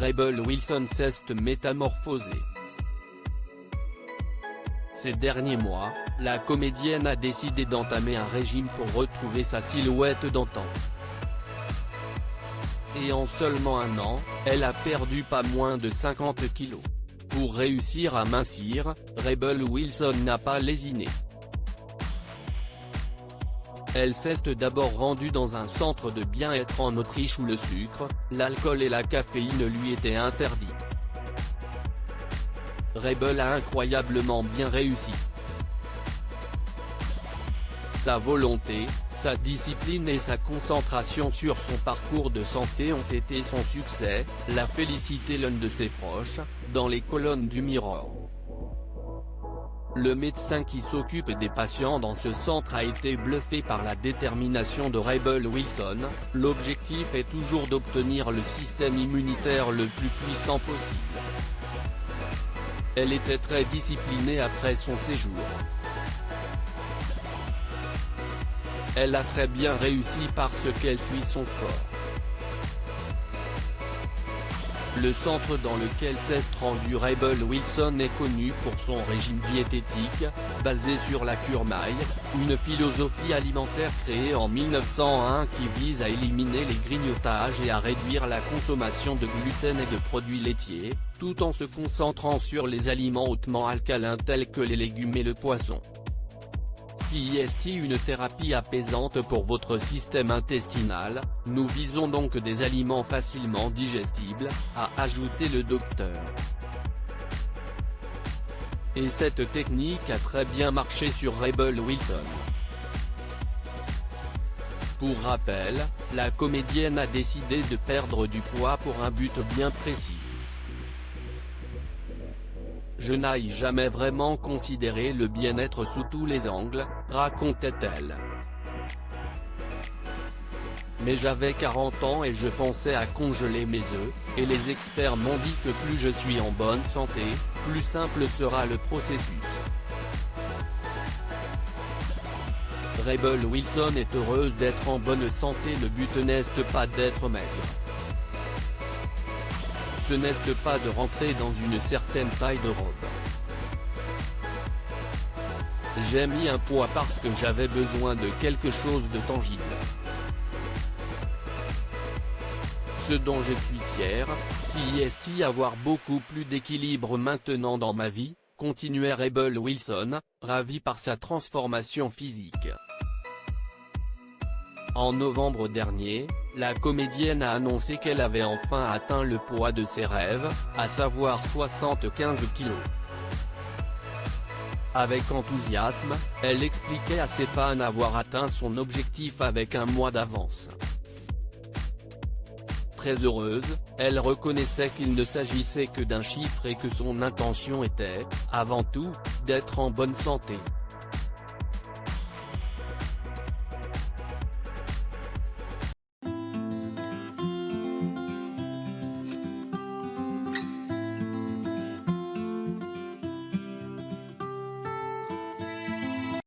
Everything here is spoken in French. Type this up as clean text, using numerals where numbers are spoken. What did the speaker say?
Rebel Wilson s'est métamorphosée. Ces derniers mois, la comédienne a décidé d'entamer un régime pour retrouver sa silhouette d'antan. Et en seulement un an, elle a perdu pas moins de 50 kilos. Pour réussir à mincir, Rebel Wilson n'a pas lésiné. Elle s'est d'abord rendue dans un centre de bien-être en Autriche où le sucre, l'alcool et la caféine lui étaient interdits. Rebel a incroyablement bien réussi. Sa volonté, sa discipline et sa concentration sur son parcours de santé ont été son succès, l'a félicité l'un de ses proches, dans les colonnes du Mirror. Le médecin qui s'occupe des patients dans ce centre a été bluffé par la détermination de Rebel Wilson. L'objectif est toujours d'obtenir le système immunitaire le plus puissant possible. Elle était très disciplinée après son séjour. Elle a très bien réussi parce qu'elle suit son sport. Le centre dans lequel s'est rendu Rebel Wilson est connu pour son régime diététique, basé sur la cure maille, une philosophie alimentaire créée en 1901 qui vise à éliminer les grignotages et à réduire la consommation de gluten et de produits laitiers, tout en se concentrant sur les aliments hautement alcalins tels que les légumes et le poisson. CIST, une thérapie apaisante pour votre système intestinal, nous visons donc des aliments facilement digestibles, a ajouté le docteur. Et cette technique a très bien marché sur Rebel Wilson. Pour rappel, la comédienne a décidé de perdre du poids pour un but bien précis. Je n'ai jamais vraiment considéré le bien-être sous tous les angles, racontait-elle. Mais j'avais 40 ans et je pensais à congeler mes œufs, et les experts m'ont dit que plus je suis en bonne santé, plus simple sera le processus. Rebel Wilson est heureuse d'être en bonne santé. Le but n'est pas d'être maigre. Ce n'est pas de rentrer dans une certaine taille de robe. J'ai mis un poids parce que j'avais besoin de quelque chose de tangible. Ce dont je suis fier, c'est avoir beaucoup plus d'équilibre maintenant dans ma vie, continuait Rebel Wilson, ravie par sa transformation physique. En novembre dernier, la comédienne a annoncé qu'elle avait enfin atteint le poids de ses rêves, à savoir 75 kilos. Avec enthousiasme, elle expliquait à ses fans avoir atteint son objectif avec un mois d'avance. Très heureuse, elle reconnaissait qu'il ne s'agissait que d'un chiffre et que son intention était, avant tout, d'être en bonne santé.